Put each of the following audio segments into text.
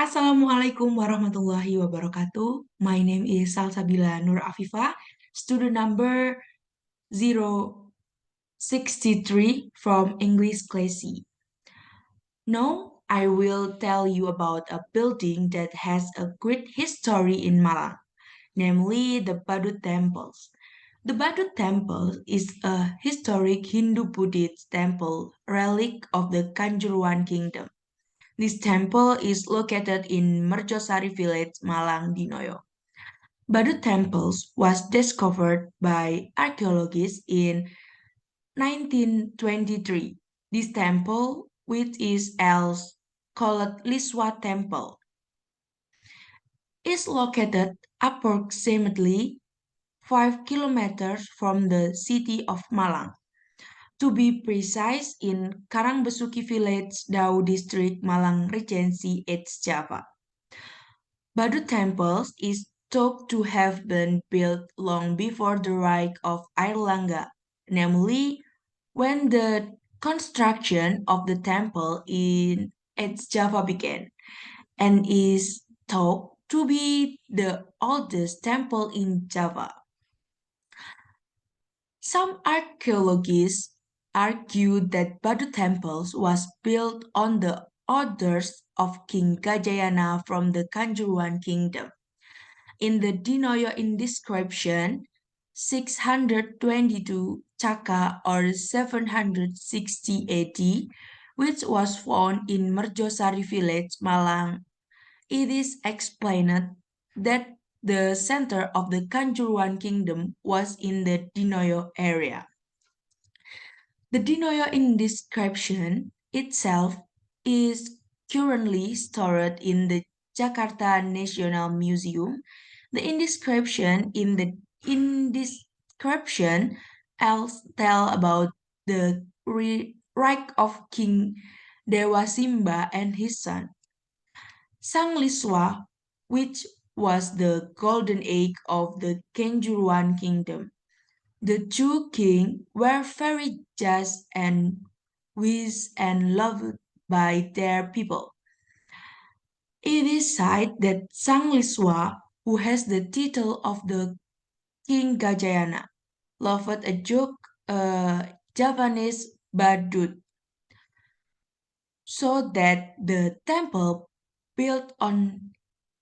Assalamualaikum warahmatullahi wabarakatuh. My name is Salsabila Nur Afifa, student number 063 from English Class C. Now, I will tell you about a building that has a great history in Malang, namely the Badut Temples. The Badut Temple is a historic Hindu-Buddhist temple relic of the Kanjuruhan Kingdom. This temple is located in Merjosari village, Malang, Dinoyo. Badut Temples was discovered by archaeologists in 1923. This temple, which is else called Liswa Temple, is located approximately 5 kilometers from the city of Malang. To be precise, in Karangbesuki village, Dau district, Malang Regency, East Java. Badu temples is thought to have been built long before the rise of Airlangga, namely when the construction of the temple in East Java began, and is thought to be the oldest temple in Java. Some archaeologists argue that Badu temples was built on the orders of King Gajayana from the Kanjuruhan kingdom. In the Dinoyo inscription, 622 Caka or 760 AD, which was found in Merjosari village, Malang, it is explained that the center of the Kanjuruhan kingdom was in the Dinoyo area. The Dinoyo inscription itself is currently stored in the Jakarta National Museum. The inscription in the inscription else tell about the reign of King Dewa Simba and his son. Sang Liswa, which was the golden age of the Kenjuruan kingdom. The two kings were very just and wise and loved by their people. It is said that Sang Liswa, who has the title of the King Gajayana, loved a joke Javanese badut, so that the temple built on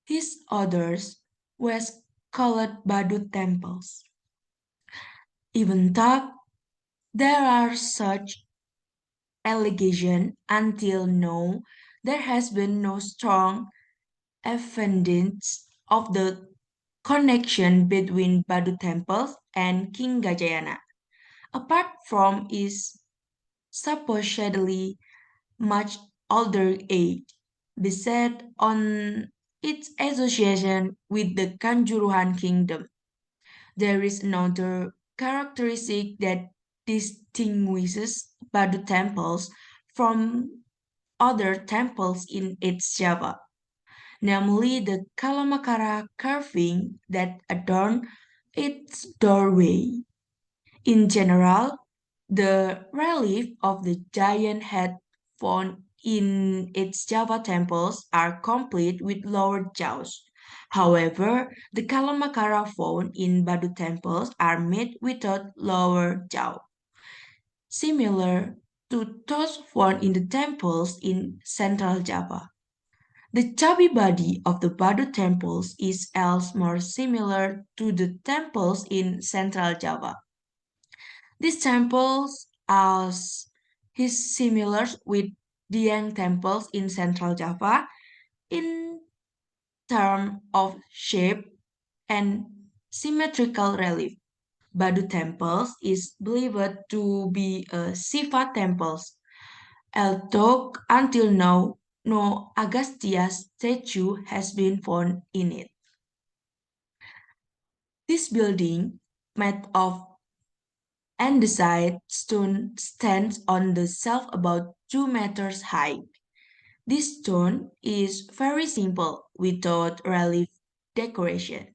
his orders was called Badut temples. Even though there are such allegations, until now there has been no strong evidence of the connection between Badut temples and King Gajayana, apart from his supposedly much older age, based on its association with the Kanjuruhan kingdom. There is another characteristic that distinguishes Badu temples from other temples in its Java, namely the Kalamakara carving that adorn its doorway. In general, the relief of the giant head found in its Java temples are complete with lower jaws. However, the Kalamakara found in Badu temples are made without lower jaw, similar to those found in the temples in Central Java. The chubby body of the Badu temples is else more similar to the temples in Central Java. These temples are his similar with Dieng temples in Central Java in terms of shape and symmetrical relief. Badu temples is believed to be a Siva temples, although until now no Agastya statue has been found in it. This building, made of andesite stone, stands on the shelf about 2 meters high. This stone is very simple without relief decoration,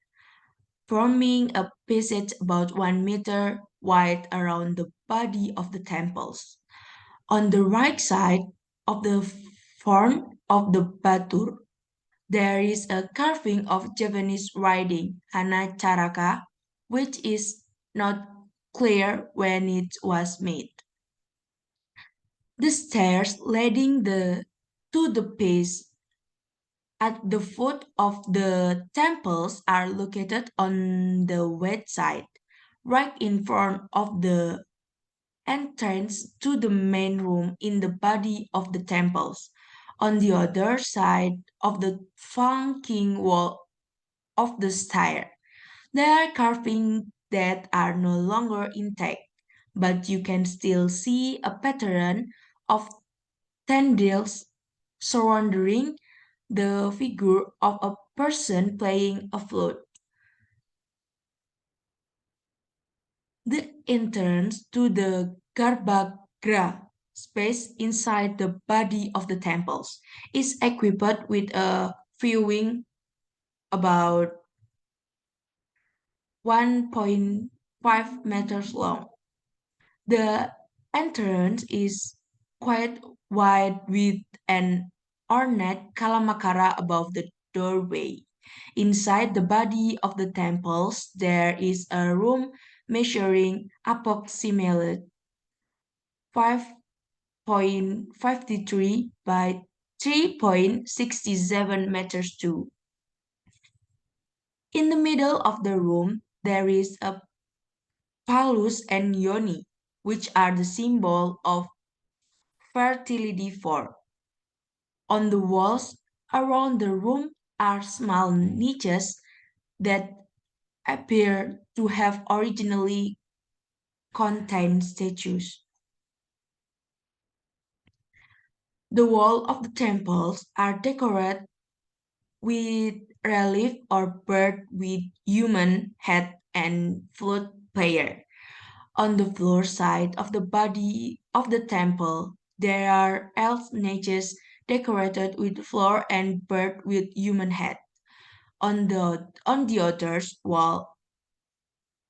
forming a passage about 1 meter wide around the body of the temples. On the right side of the front of the batur, There is a carving of Japanese writing Hana Charaka, which is not clear when it was made. The stairs leading to the base at the foot of the temples are located on the west side, right in front of the entrance to the main room in the body of the temples. On the other side of the flanking wall of the stair, there are carvings that are no longer intact, but you can still see a pattern of tendrils surrounding the figure of a person playing a flute. The entrance to the Garbhagriha space inside the body of the temples is equipped with a viewing about 1.5 meters long. The entrance is quite wide with an ornate kalamakara above the doorway. Inside the body of the temples, there is a room measuring approximately 5.53 by 3.67 meters too. In the middle of the room, there is a phallus and yoni, which are the symbol of fertility for. On the walls around the room are small niches that appear to have originally contained statues. The walls of the temples are decorated with relief or bird with human head and flute player. On the floor side of the body of the temple, there are elf niches decorated with flower and bird with human head. On the other wall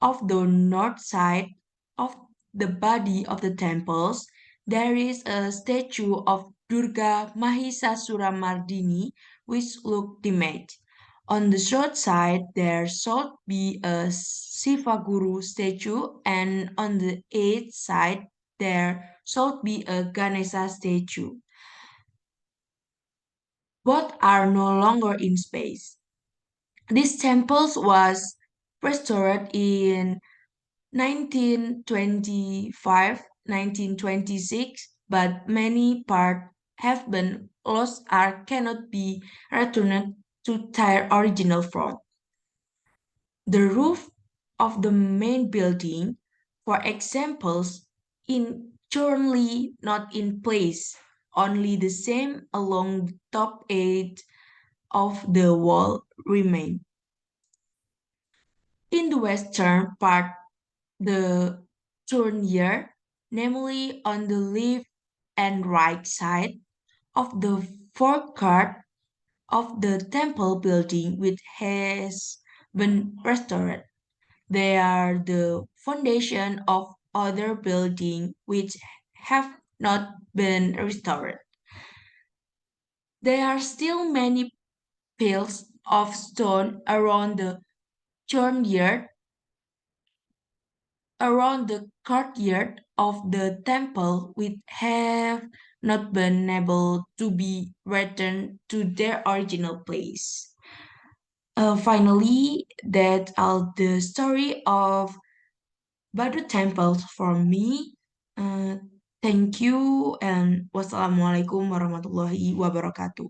of the north side of the body of the temples, there is a statue of Durga Mahisasuramardini which look image. On the south side, there should be a Sivaguru statue, and on the east side, there should be a Ganesha statue. Both are no longer in space. This temple was restored in 1925, 1926, but many parts have been lost or cannot be returned to their original form. The roof of the main building, for examples, in currently not in place, only the same along the top edge of the wall remain. In the western part, the tournier, namely on the left and right side of the forecourt of the temple building, which has been restored. They are the foundation of other buildings which have not been restored. There are still many piles of stone around the courtyard of the temple which have not been able to be returned to their original place. Finally, that's all the story of Badu temples for me. Uh, Thank you and wassalamualaikum warahmatullahi wabarakatuh.